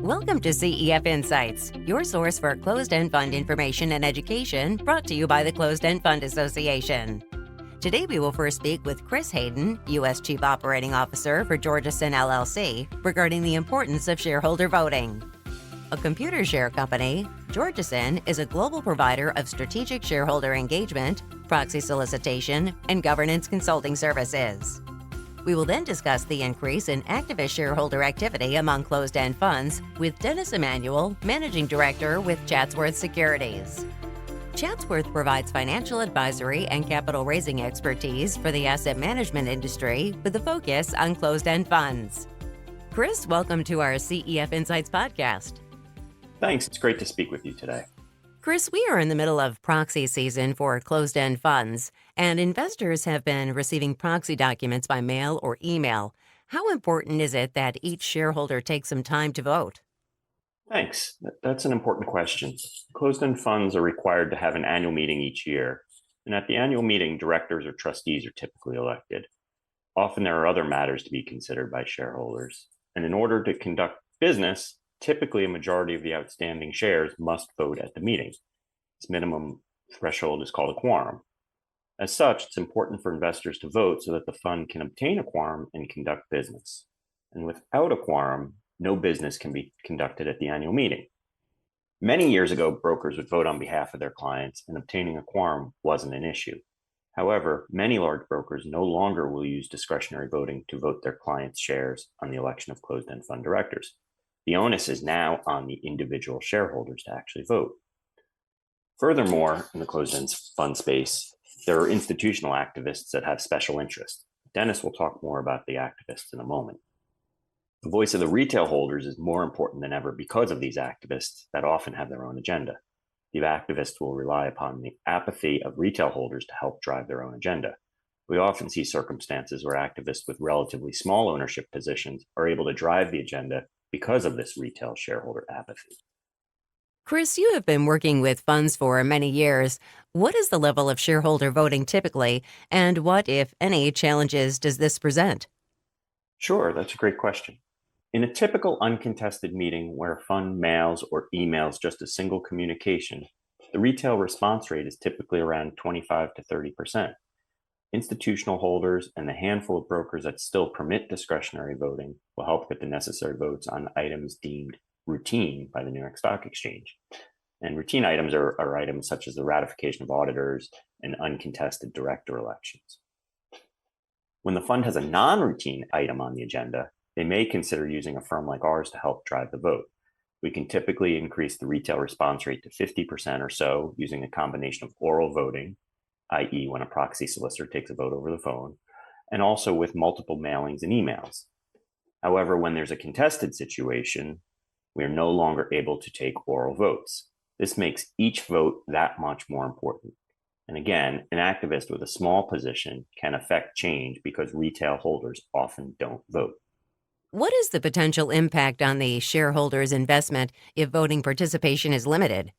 Welcome to CEF Insights, your source for closed-end fund information and education, brought to you by the Closed-End Fund Association. Today we will first speak with Chris Hayden, U.S. Chief Operating Officer for Georgeson LLC, regarding the importance of shareholder voting. A computer share company, Georgeson is a global provider of strategic shareholder engagement, proxy solicitation, and governance consulting services. We will then discuss the increase in activist shareholder activity among closed-end funds with Dennis Emanuel, Managing Director with Chatsworth Securities. Chatsworth provides financial advisory and capital raising expertise for the asset management industry with a focus on closed-end funds. Chris, welcome to our CEF Insights podcast. Thanks. It's great to speak with you today. Chris, we are in the middle of proxy season for closed-end funds, and investors have been receiving proxy documents by mail or email. How important is it that each shareholder take some time to vote? Thanks. That's an important question. Closed-end funds are required to have an annual meeting each year, and at the annual meeting, directors or trustees are typically elected. Often there are other matters to be considered by shareholders, and in order to conduct business, typically a majority of the outstanding shares must vote at the meeting. This minimum threshold is called a quorum. As such, it's important for investors to vote so that the fund can obtain a quorum and conduct business. And without a quorum, no business can be conducted at the annual meeting. Many years ago, brokers would vote on behalf of their clients, and obtaining a quorum wasn't an issue. However, many large brokers no longer will use discretionary voting to vote their clients' shares on the election of closed-end fund directors. The onus is now on the individual shareholders to actually vote. Furthermore, in the closed-end fund space, there are institutional activists that have special interests. Dennis will talk more about the activists in a moment. The voice of the retail holders is more important than ever because of these activists that often have their own agenda. The activists will rely upon the apathy of retail holders to help drive their own agenda. We often see circumstances where activists with relatively small ownership positions are able to drive the agenda because of this retail shareholder apathy. Chris, you have been working with funds for many years. What is the level of shareholder voting typically, and what, if any, challenges does this present? Sure, that's a great question. In a typical uncontested meeting where a fund mails or emails just a single communication, the retail response rate is typically around 25 to 30%. Institutional holders and the handful of brokers that still permit discretionary voting will help get the necessary votes on items deemed routine by the New York Stock Exchange. And routine items are items such as the ratification of auditors and uncontested director elections. When the fund has a non-routine item on the agenda, they may consider using a firm like ours to help drive the vote. We can typically increase the retail response rate to 50% or so using a combination of oral voting, i.e. when a proxy solicitor takes a vote over the phone, and also with multiple mailings and emails. However, when there's a contested situation, we are no longer able to take oral votes. This makes each vote that much more important. And again, an activist with a small position can affect change because retail holders often don't vote. What is the potential impact on the shareholders' investment if voting participation is limited?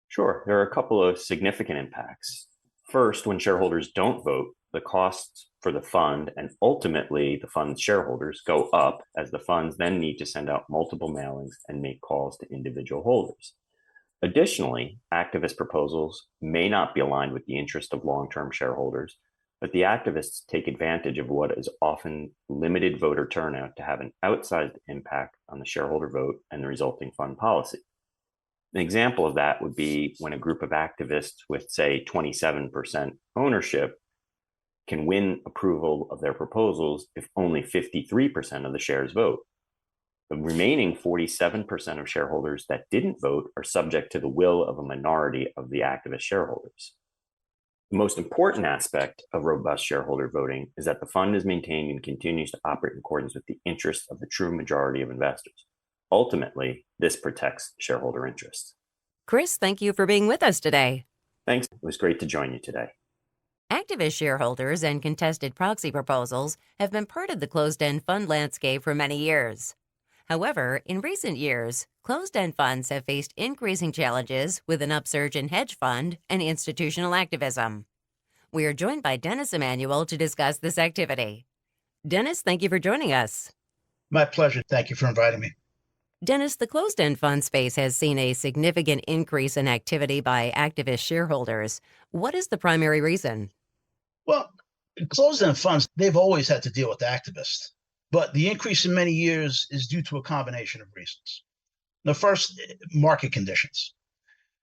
Sure, there are a couple of significant impacts. First, when shareholders don't vote, the costs for the fund and ultimately the fund's shareholders go up as the funds then need to send out multiple mailings and make calls to individual holders. Additionally, activist proposals may not be aligned with the interest of long-term shareholders, but the activists take advantage of what is often limited voter turnout to have an outsized impact on the shareholder vote and the resulting fund policy. An example of that would be when a group of activists with, say, 27% ownership can win approval of their proposals if only 53% of the shares vote. The remaining 47% of shareholders that didn't vote are subject to the will of a minority of the activist shareholders. The most important aspect of robust shareholder voting is that the fund is maintained and continues to operate in accordance with the interests of the true majority of investors. Ultimately, this protects shareholder interests. Chris, thank you for being with us today. Thanks. It was great to join you today. Activist shareholders and contested proxy proposals have been part of the closed-end fund landscape for many years. However, in recent years, closed-end funds have faced increasing challenges with an upsurge in hedge fund and institutional activism. We are joined by Dennis Emanuel to discuss this activity. Dennis, thank you for joining us. My pleasure. Thank you for inviting me. Dennis, the closed-end fund space has seen a significant increase in activity by activist shareholders. What is the primary reason? Well, closed-end funds, they've always had to deal with activists, but the increase in many years is due to a combination of reasons. Now, first, market conditions.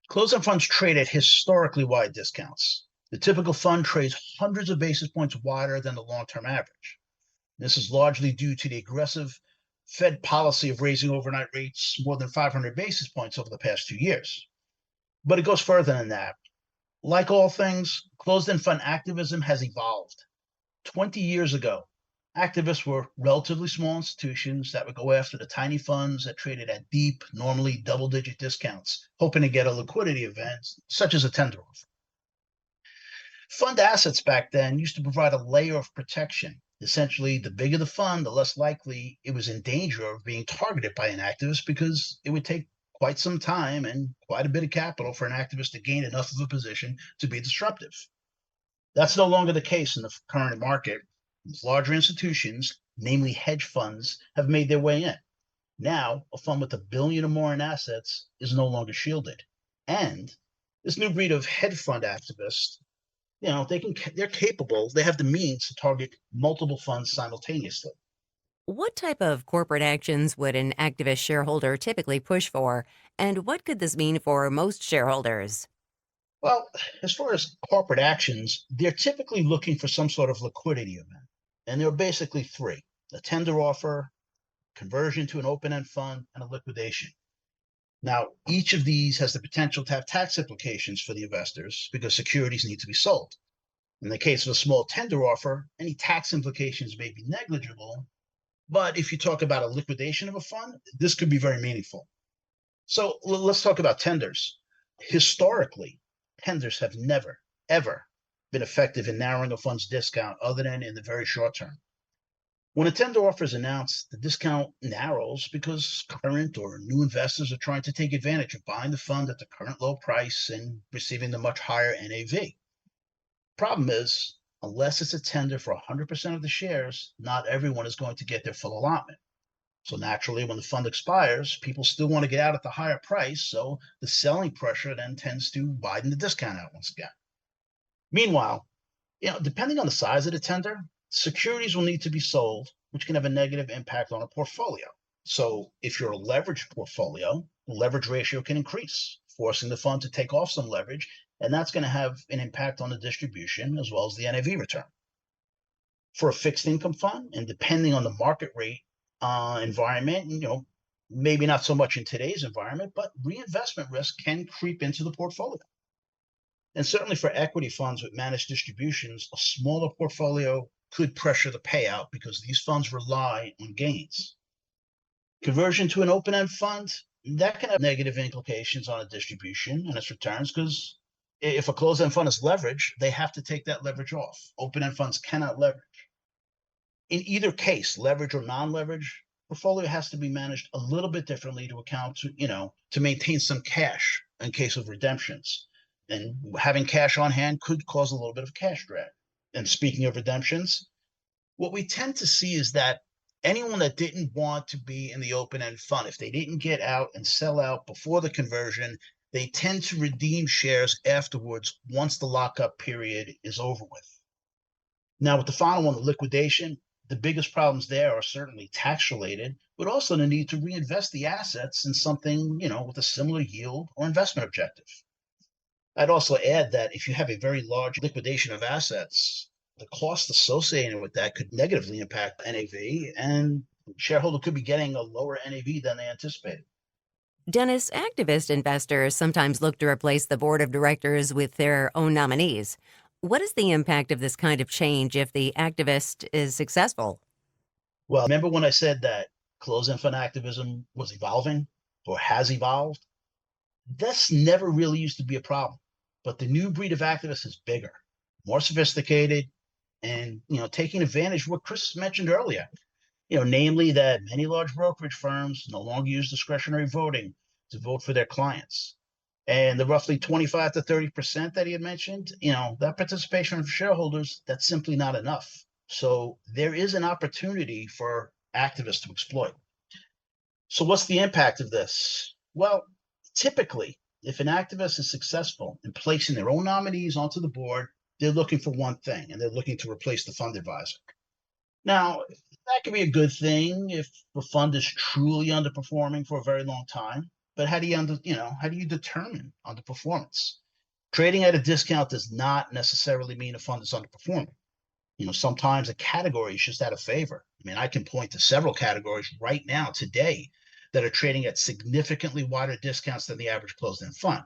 Closed-end funds trade at historically wide discounts. The typical fund trades hundreds of basis points wider than the long-term average. This is largely due to the aggressive Fed policy of raising overnight rates more than 500 basis points over the past 2 years. But it goes further than that. Like all things, closed-end fund activism has evolved. 20 years ago, activists were relatively small institutions that would go after the tiny funds that traded at deep, normally double-digit discounts, hoping to get a liquidity event, such as a tender offer. Fund assets back then used to provide a layer of protection. Essentially, the bigger the fund, the less likely it was in danger of being targeted by an activist because it would take quite some time and quite a bit of capital for an activist to gain enough of a position to be disruptive. That's no longer the case in the current market. Larger institutions, namely hedge funds, have made their way in. Now, a fund with $1 billion or more in assets is no longer shielded. And this new breed of hedge fund activists, they're capable, they have the means to target multiple funds simultaneously. What type of corporate actions would an activist shareholder typically push for, and what could this mean for most shareholders? Well, as far as corporate actions, they're typically looking for some sort of liquidity event. And there are basically three: a tender offer, conversion to an open-end fund, and a liquidation. Now, each of these has the potential to have tax implications for the investors because securities need to be sold. In the case of a small tender offer, any tax implications may be negligible, but if you talk about a liquidation of a fund, this could be very meaningful. So let's talk about tenders. Historically, tenders have never, ever been effective in narrowing a fund's discount other than in the very short term. When a tender offer is announced, the discount narrows because current or new investors are trying to take advantage of buying the fund at the current low price and receiving the much higher NAV. Problem is, unless it's a tender for 100% of the shares, not everyone is going to get their full allotment. So naturally, when the fund expires, people still want to get out at the higher price, so the selling pressure then tends to widen the discount out once again. Meanwhile, depending on the size of the tender, securities will need to be sold, which can have a negative impact on a portfolio. So if you're a leveraged portfolio, the leverage ratio can increase, forcing the fund to take off some leverage, and that's going to have an impact on the distribution as well as the NAV return. For a fixed income fund, and depending on the market rate environment, maybe not so much in today's environment, but reinvestment risk can creep into the portfolio. And certainly for equity funds with managed distributions, a smaller portfolio could pressure the payout because these funds rely on gains. Conversion to an open-end fund, that can have negative implications on a distribution and its returns because if a closed-end fund is leveraged, they have to take that leverage off. Open-end funds cannot leverage. In either case, leverage or non-leverage, portfolio has to be managed a little bit differently to account to maintain some cash in case of redemptions. And having cash on hand could cause a little bit of cash drag. And speaking of redemptions, what we tend to see is that anyone that didn't want to be in the open-end fund, if they didn't get out and sell out before the conversion, they tend to redeem shares afterwards once the lockup period is over with. Now, with the final one, the liquidation, the biggest problems there are certainly tax related, but also the need to reinvest the assets in something, with a similar yield or investment objective. I'd also add that if you have a very large liquidation of assets, the cost associated with that could negatively impact NAV, and shareholder could be getting a lower NAV than they anticipated. Dennis, activist investors sometimes look to replace the board of directors with their own nominees. What is the impact of this kind of change if the activist is successful? Well, remember when I said that closed-end fund activism was evolving or has evolved? This never really used to be a problem, but the new breed of activists is bigger, more sophisticated, and taking advantage of what Chris mentioned earlier. Namely that many large brokerage firms no longer use discretionary voting to vote for their clients. And the roughly 25 to 30% that he had mentioned, that participation of shareholders, that's simply not enough. So there is an opportunity for activists to exploit. So what's the impact of this? Well, typically, if an activist is successful in placing their own nominees onto the board, they're looking for one thing, and they're looking to replace the fund advisor. Now, that can be a good thing if the fund is truly underperforming for a very long time. But how do you determine underperformance? Trading at a discount does not necessarily mean a fund is underperforming. Sometimes a category is just out of favor. I mean, I can point to several categories right now today that are trading at significantly wider discounts than the average closed-end fund.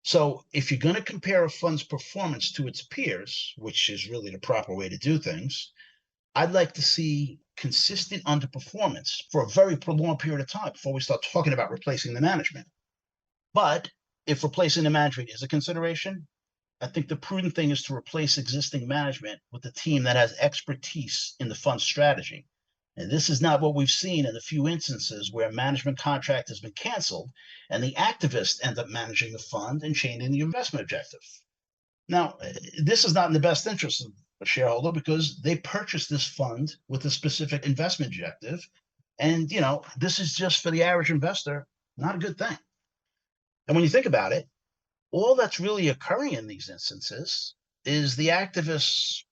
So if you're going to compare a fund's performance to its peers, which is really the proper way to do things, I'd like to see consistent underperformance for a very prolonged period of time before we start talking about replacing the management. But if replacing the management is a consideration, I think the prudent thing is to replace existing management with a team that has expertise in the fund strategy. And this is not what we've seen in the few instances where a management contract has been canceled and the activists end up managing the fund and changing the investment objective. Now, this is not in the best interest of a shareholder because they purchased this fund with a specific investment objective. And, this is just for the average investor, not a good thing. And when you think about it, all that's really occurring in these instances is the activists,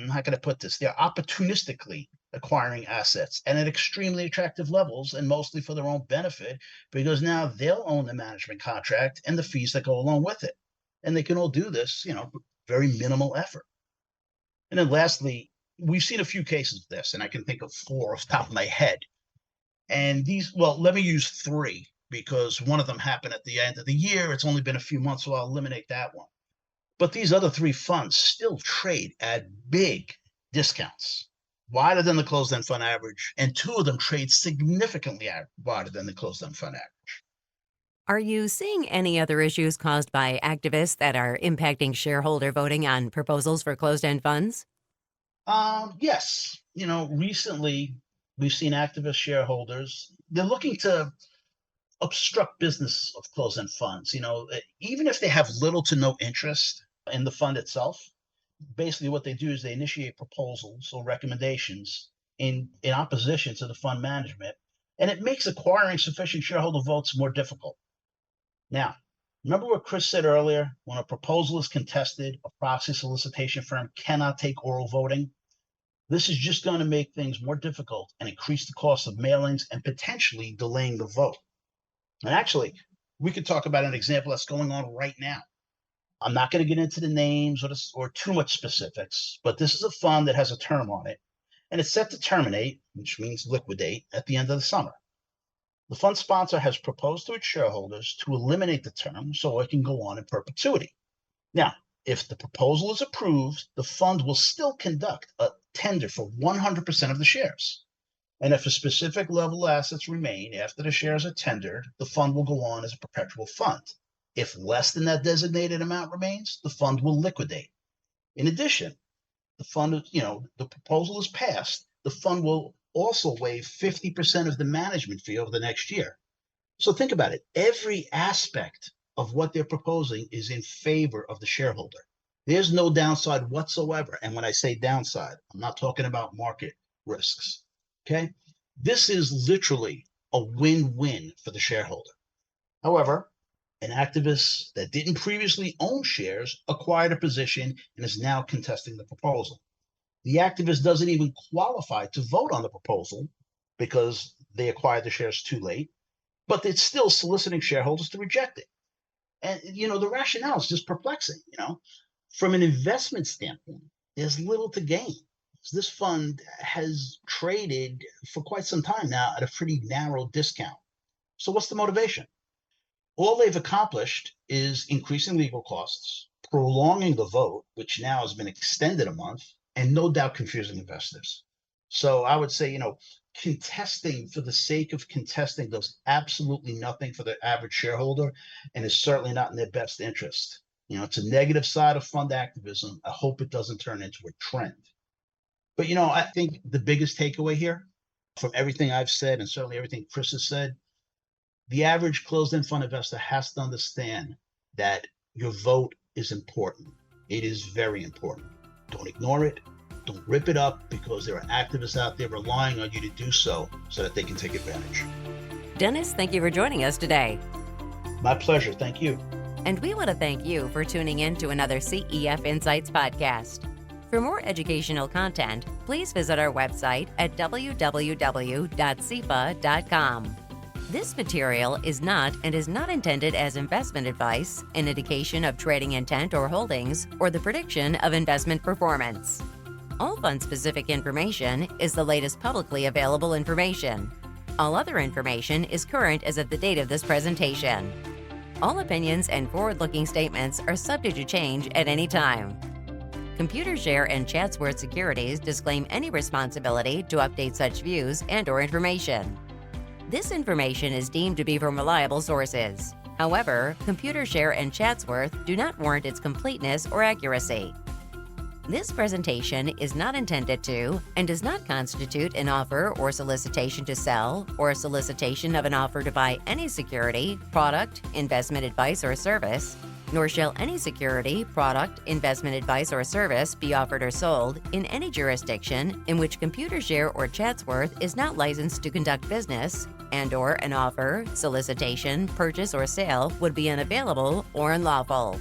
how can I put this? They're opportunistically acquiring assets and at extremely attractive levels and mostly for their own benefit because now they'll own the management contract and the fees that go along with it. And they can all do this, very minimal effort. And then lastly, we've seen a few cases of this, and I can think of 4 off the top of my head. And let me use 3 because one of them happened at the end of the year. It's only been a few months, so I'll eliminate that one. But these other 3 funds still trade at big discounts, wider than the closed-end fund average, and 2 of them trade significantly wider than the closed-end fund average. Are you seeing any other issues caused by activists that are impacting shareholder voting on proposals for closed-end funds? Yes. Recently we've seen activist shareholders, they're looking to obstruct business of closed-end funds. Even if they have little to no interest in the fund itself, basically what they do is they initiate proposals or recommendations in opposition to the fund management, and it makes acquiring sufficient shareholder votes more difficult. Now, remember what Chris said earlier? When a proposal is contested, a proxy solicitation firm cannot take oral voting. This is just going to make things more difficult and increase the cost of mailings and potentially delaying the vote. And actually, we could talk about an example that's going on right now. I'm not going to get into the names or too much specifics, but this is a fund that has a term on it, and it's set to terminate, which means liquidate, at the end of the summer. The fund sponsor has proposed to its shareholders to eliminate the term so it can go on in perpetuity. Now, if the proposal is approved, the fund will still conduct a tender for 100% of the shares. And if a specific level of assets remain after the shares are tendered, the fund will go on as a perpetual fund. If less than that designated amount remains, the fund will liquidate. In addition, the proposal is passed, the fund will also waive 50% of the management fee over the next year. So think about it. Every aspect of what they're proposing is in favor of the shareholder. There's no downside whatsoever. And when I say downside, I'm not talking about market risks. Okay? This is literally a win-win for the shareholder. However, an activist that didn't previously own shares acquired a position and is now contesting the proposal. The activist doesn't even qualify to vote on the proposal because they acquired the shares too late, but it's still soliciting shareholders to reject it. And, the rationale is just perplexing. From an investment standpoint, there's little to gain. This fund has traded for quite some time now at a pretty narrow discount. So what's the motivation? All they've accomplished is increasing legal costs, prolonging the vote, which now has been extended a month, and no doubt confusing investors. So I would say, contesting for the sake of contesting does absolutely nothing for the average shareholder and is certainly not in their best interest. It's a negative side of fund activism. I hope it doesn't turn into a trend. But, I think the biggest takeaway here from everything I've said and certainly everything Chris has said, the average closed-end fund investor has to understand that your vote is important. It is very important. Don't ignore it. Don't rip it up because there are activists out there relying on you to do so that they can take advantage. Dennis, thank you for joining us today. My pleasure. Thank you. And we want to thank you for tuning in to another CEF Insights podcast. For more educational content, please visit our website at www.cefa.com. This material is not and is not intended as investment advice, an indication of trading intent or holdings, or the prediction of investment performance. All fund-specific information is the latest publicly available information. All other information is current as of the date of this presentation. All opinions and forward-looking statements are subject to change at any time. Computershare and Chatsworth Securities disclaim any responsibility to update such views and/or information. This information is deemed to be from reliable sources. However, Computershare and Chatsworth do not warrant its completeness or accuracy. This presentation is not intended to and does not constitute an offer or solicitation to sell or a solicitation of an offer to buy any security, product, investment advice, or service, nor shall any security, product, investment advice, or service be offered or sold in any jurisdiction in which Computershare or Chatsworth is not licensed to conduct business, and/or an offer, solicitation, purchase, or sale would be unavailable or unlawful.